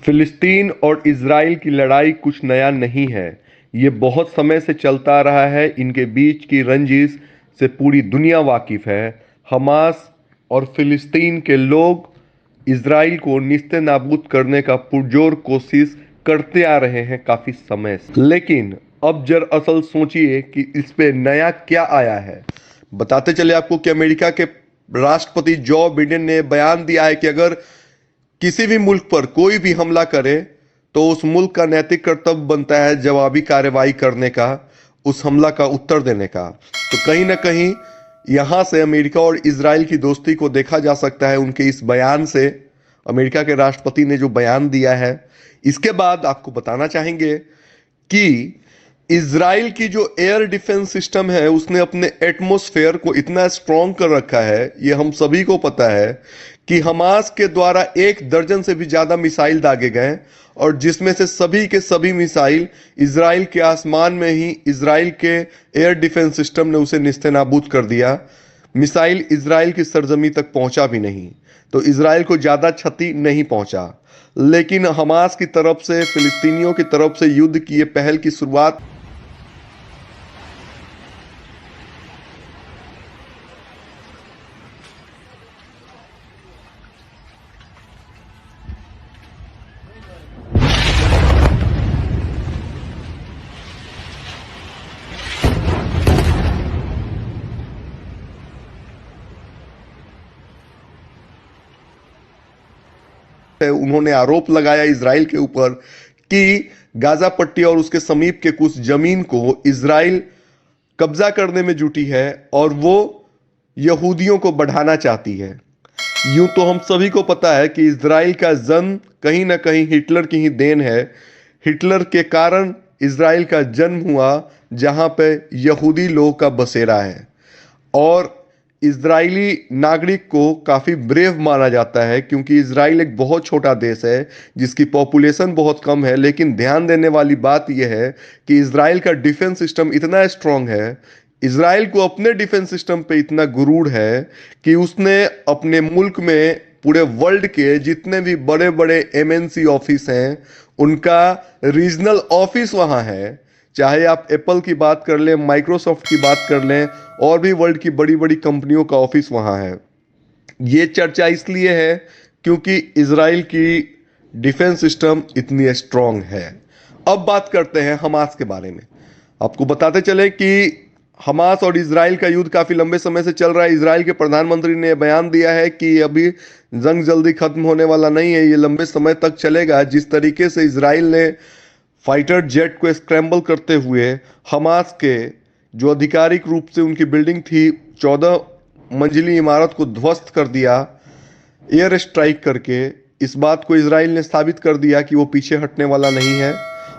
फिलिस्तीन और इजराइल की लड़ाई कुछ नया नहीं है। ये बहुत समय से चलता आ रहा है। इनके बीच की रंजिश से पूरी दुनिया वाकिफ है। हमास और फिलिस्तीन के लोग इजराइल को निस्ते नाबूद करने का पुरजोर कोशिश करते आ रहे हैं काफी समय से। लेकिन अब असल सोचिए कि इस पे नया क्या आया है। बताते चले आपको कि अमेरिका के राष्ट्रपति जो बिडेन ने बयान दिया है कि अगर किसी भी मुल्क पर कोई भी हमला करे तो उस मुल्क का नैतिक कर्तव्य बनता है जवाबी कार्रवाई करने का, उस हमला का उत्तर देने का। तो कहीं ना कहीं यहां से अमेरिका और इजराइल की दोस्ती को देखा जा सकता है उनके इस बयान से। अमेरिका के राष्ट्रपति ने जो बयान दिया है, इसके बाद आपको बताना चाहेंगे कि इजराइल की जो एयर डिफेंस सिस्टम है उसने अपने एटमॉस्फेयर को इतना स्ट्रांग कर रखा है, ये हम सभी को पता है, कि हमास के द्वारा 1 दर्जन से भी ज्यादा मिसाइल दागे गए और जिसमें से सभी के सभी मिसाइल इजराइल के आसमान में ही इजराइल के एयर डिफेंस सिस्टम ने उसे निस्तेनाबूद कर दिया। मिसाइल इजराइल की सरजमी तक पहुंचा भी नहीं, तो इजराइल को ज्यादा क्षति नहीं पहुंचा। लेकिन हमास की तरफ से, फिलिस्तीनियों की तरफ से युद्ध की ये पहल की शुरुआत है। उन्होंने आरोप लगाया इजराइल के ऊपर कि गाजा पट्टी और उसके समीप के कुछ जमीन को इजराइल कब्जा करने में जुटी है और वो यहूदियों को बढ़ाना चाहती है। यूं तो हम सभी को पता है कि इजराइल का जन्म कहीं ना कहीं हिटलर की ही देन है। हिटलर के कारण इजराइल का जन्म हुआ जहां पे यहूदी लोग का बसेरा है। और इजरायली नागरिक को काफ़ी ब्रेव माना जाता है क्योंकि इजराइल एक बहुत छोटा देश है जिसकी पॉपुलेशन बहुत कम है। लेकिन ध्यान देने वाली बात यह है कि इजराइल का डिफेंस सिस्टम इतना स्ट्रांग है, इजराइल को अपने डिफेंस सिस्टम पे इतना गुरूर है कि उसने अपने मुल्क में पूरे वर्ल्ड के जितने भी बड़े बड़े एमएनसी ऑफिस हैं उनका रीजनल ऑफिस वहां है। चाहे आप एप्पल की बात कर लें, माइक्रोसॉफ्ट की बात कर लें, और भी वर्ल्ड की बड़ी बड़ी कंपनियों का ऑफिस वहां है। ये चर्चा इसलिए है क्योंकि इजराइल की डिफेंस सिस्टम इतनी स्ट्रांग है। अब बात करते हैं हमास के बारे में। आपको बताते चले कि हमास और इजराइल का युद्ध काफी लंबे समय से चल रहा है। इजराइल के प्रधानमंत्री ने बयान दिया है कि अभी जंग जल्दी खत्म होने वाला नहीं है, ये लंबे समय तक चलेगा। जिस तरीके से इजराइल ने फाइटर जेट को स्क्रैम्बल करते हुए हमास के जो आधिकारिक रूप से उनकी बिल्डिंग थी 14 मंजिली इमारत को ध्वस्त कर दिया एयर स्ट्राइक करके, इस बात को इजराइल ने साबित कर दिया कि वो पीछे हटने वाला नहीं है।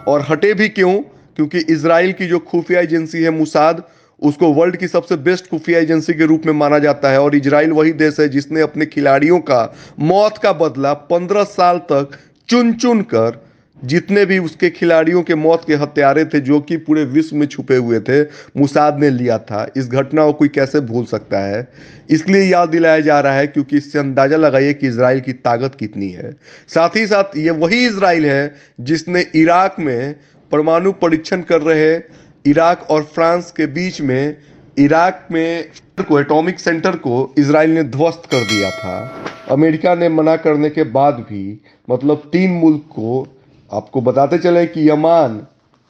और हटे भी क्यों? क्योंकि इजराइल की जो खुफिया एजेंसी है मुसाद, उसको वर्ल्ड की सबसे बेस्ट खुफिया एजेंसी के रूप में माना जाता है। और इजराइल वही देश है जिसने अपने खिलाड़ियों का मौत का बदला 15 साल तक चुन चुन कर, जितने भी उसके खिलाड़ियों के मौत के हत्यारे थे जो कि पूरे विश्व में छुपे हुए थे, मुसाद ने लिया था। इस घटना को कोई कैसे भूल सकता है? इसलिए याद दिलाया जा रहा है क्योंकि इससे अंदाजा लगाइए कि इजराइल की ताकत कितनी है। साथ ही साथ ये वही इजराइल है जिसने इराक में परमाणु परीक्षण कर रहे इराक और फ्रांस के बीच में इराक में को एटॉमिक सेंटर को इजराइल ने ध्वस्त कर दिया था। अमेरिका ने मना करने के बाद भी, मतलब 3 मुल्क को, आपको बताते चले कि यमान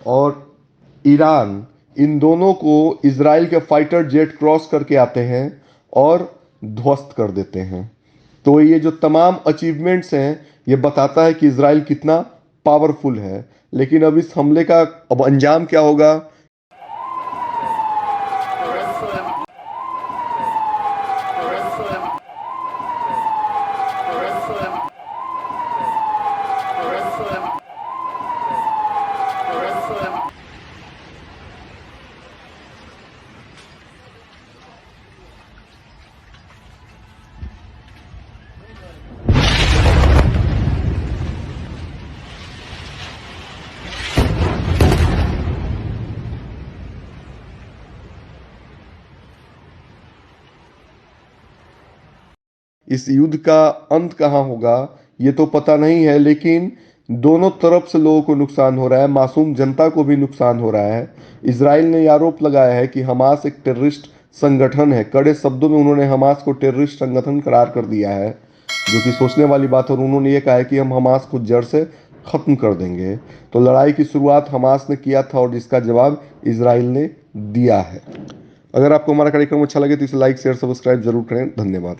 और ईरान, इन दोनों को इजराइल के फाइटर जेट क्रॉस करके आते हैं और ध्वस्त कर देते हैं। तो ये जो तमाम अचीवमेंट्स हैं ये बताता है कि इजराइल कितना पावरफुल है। लेकिन अब इस हमले का अब अंजाम क्या होगा? इस युद्ध का अंत कहाँ होगा ये तो पता नहीं है, लेकिन दोनों तरफ से लोगों को नुकसान हो रहा है, मासूम जनता को भी नुकसान हो रहा है। इसराइल ने यह आरोप लगाया है कि हमास एक टेररिस्ट संगठन है। कड़े शब्दों में उन्होंने हमास को टेररिस्ट संगठन करार कर दिया है, जो कि सोचने वाली बात है। और उन्होंने ये कहा है कि हम हमास को जड़ से खत्म कर देंगे। तो लड़ाई की शुरुआत हमास ने किया था और इसका जवाब इसराइल ने दिया है। अगर आपको हमारा कार्यक्रम अच्छा लगे तो इसे लाइक शेयर सब्सक्राइब जरूर करें। धन्यवाद।